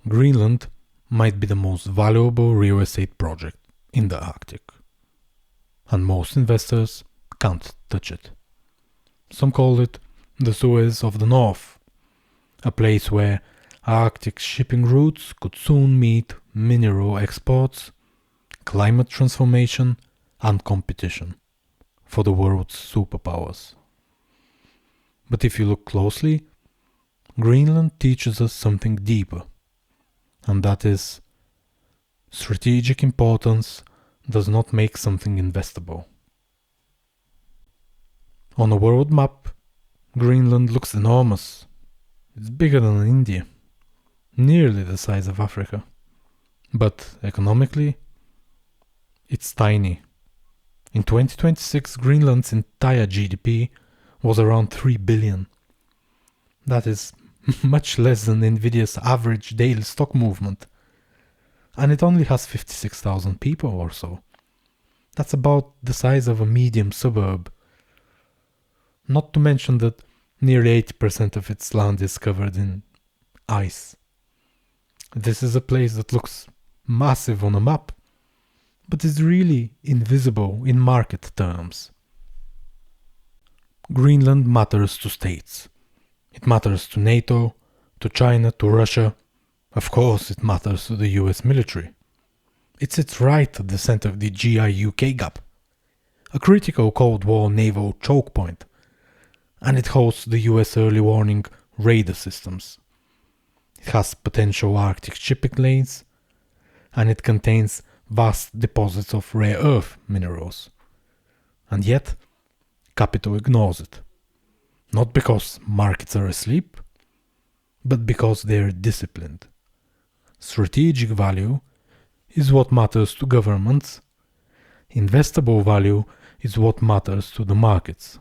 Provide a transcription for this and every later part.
Greenland might be the most valuable real estate project in the Arctic, and most investors can't touch it. Some call it the Suez of the North, a place where Arctic shipping routes could soon meet mineral exports, climate transformation, and competition for the world's superpowers. But if you look closely, Greenland teaches us something deeper, and that is, strategic importance does not make something investable. On a world map, Greenland looks enormous. It's bigger than India, nearly the size of Africa. But economically, it's tiny. In 2026, Greenland's entire GDP was around 3 billion. That is much less than Nvidia's average daily stock movement. And it only has 56,000 people or so. That's about the size of a medium suburb. Not to mention that nearly 80% of its land is covered in ice. This is a place that looks massive on a map, but is really invisible in market terms. Greenland matters to states. It matters to NATO, to China, to Russia. Of course, it matters to the US military. It sits right at the center of the GI-UK gap, a critical Cold War naval choke point, and it hosts the US early warning radar systems. It has potential Arctic shipping lanes, and it contains vast deposits of rare earth minerals. And yet, capital ignores it. Not because markets are asleep, but because they are disciplined. Strategic value is what matters to governments. Investable value is what matters to the markets.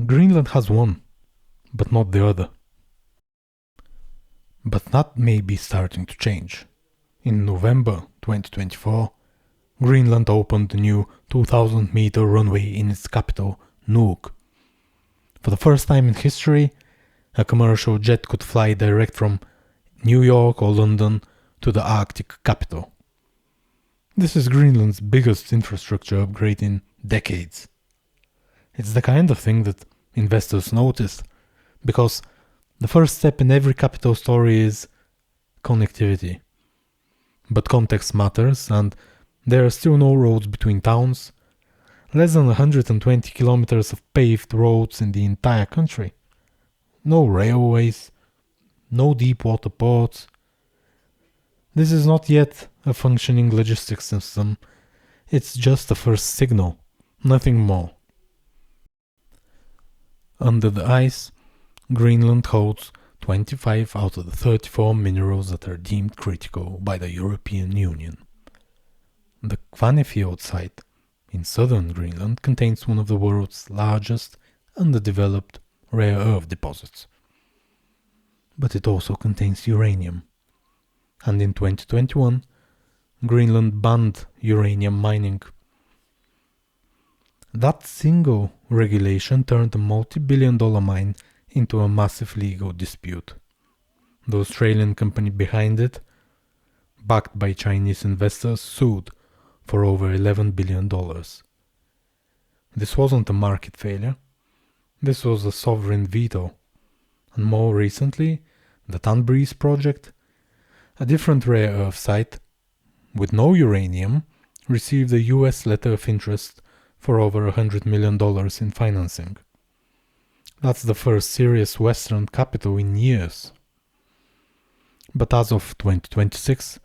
Greenland has one, but not the other. But that may be starting to change. In November 2024, Greenland opened a new 2,000-meter runway in its capital, Nuuk. For the first time in history, a commercial jet could fly direct from New York or London to the Arctic capital. This is Greenland's biggest infrastructure upgrade in decades. It's the kind of thing that investors notice, because the first step in every capital story is connectivity. But context matters, and there are still no roads between towns, less than 120 kilometers of paved roads in the entire country, no railways, no deep water ports. This is not yet a functioning logistics system, it's just a first signal, nothing more. Under the ice, Greenland holds 25 out of the 34 minerals that are deemed critical by the European Union. The Kvanefjord site in southern Greenland contains one of the world's largest underdeveloped rare earth deposits. But it also contains uranium. And in 2021, Greenland banned uranium mining. That single regulation turned a multi-billion-dollar mine into a massive legal dispute. The Australian company behind it, backed by Chinese investors, sued for over $11 billion. This wasn't a market failure. This was a sovereign veto. And more recently, the Tanbreeze project, a different rare earth site with no uranium, received a US letter of interest for over $100 million in financing. That's the first serious Western capital in years. But as of 2026,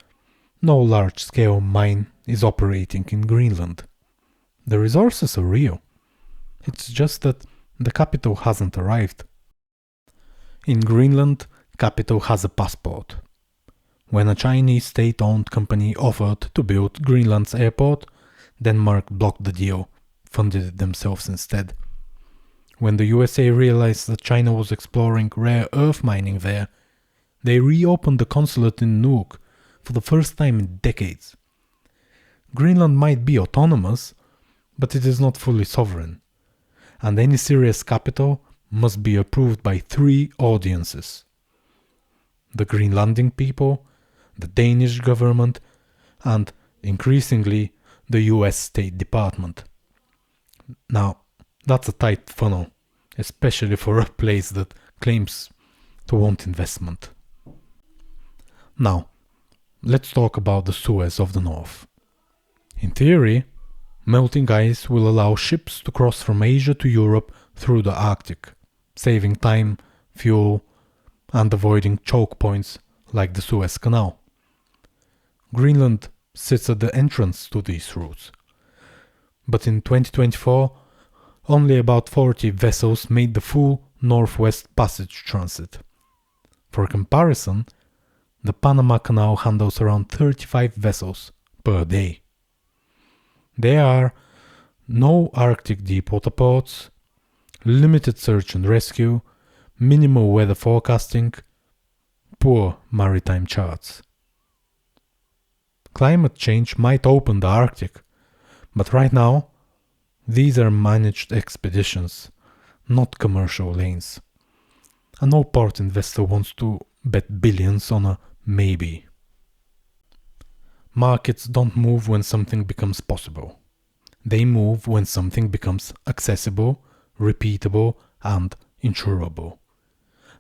no large-scale mine is operating in Greenland. The resources are real. It's just that the capital hasn't arrived. In Greenland, capital has a passport. When a Chinese state-owned company offered to build Greenland's airport, Denmark blocked the deal, funded it themselves instead. When the USA realized that China was exploring rare earth mining there, they reopened the consulate in Nuuk for the first time in decades. Greenland might be autonomous, but it is not fully sovereign, and any serious capital must be approved by 3 audiences: the Greenlandic people, the Danish government, and increasingly the US State Department. Now, that's a tight funnel, especially for a place that claims to want investment. Now, let's talk about the Suez of the North. In theory, melting ice will allow ships to cross from Asia to Europe through the Arctic, saving time, fuel, and avoiding choke points like the Suez Canal. Greenland sits at the entrance to these routes. But in 2024, only about 40 vessels made the full Northwest Passage transit. For comparison, the Panama Canal handles around 35 vessels per day. There are no Arctic deepwater ports, limited search and rescue, minimal weather forecasting, poor maritime charts. Climate change might open the Arctic, but right now, these are managed expeditions, not commercial lanes. And no port investor wants to bet billions on a maybe. Markets don't move when something becomes possible. They move when something becomes accessible, repeatable, and insurable.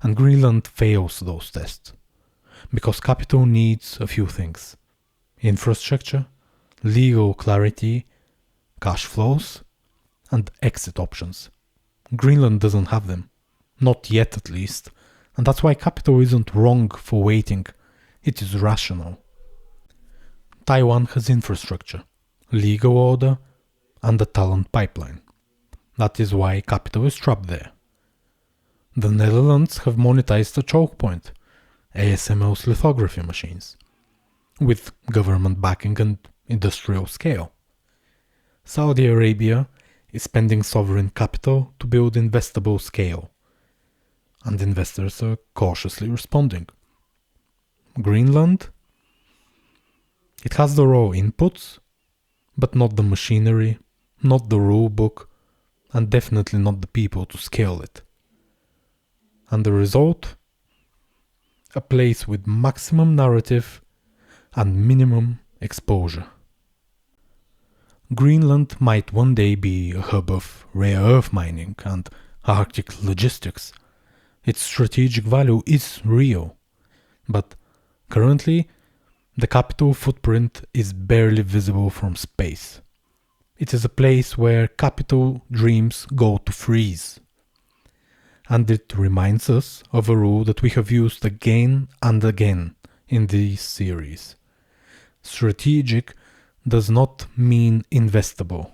And Greenland fails those tests. Because capital needs a few things: infrastructure, legal clarity, cash flows, and exit options. Greenland doesn't have them. Not yet, at least. And that's why capital isn't wrong for waiting. It is rational. Taiwan has infrastructure, legal order, and a talent pipeline. That is why capital is trapped there. The Netherlands have monetized a choke point, ASML's lithography machines, with government backing and industrial scale. Saudi Arabia is spending sovereign capital to build investable scale, and investors are cautiously responding. Greenland? It has the raw inputs, but not the machinery, not the rule book, and definitely not the people to scale it. And the result? A place with maximum narrative and minimum exposure. Greenland might one day be a hub of rare earth mining and Arctic logistics. Its strategic value is real, but currently the capital footprint is barely visible from space. It is a place where capital dreams go to freeze. And it reminds us of a rule that we have used again and again in this series. Strategic does not mean investable.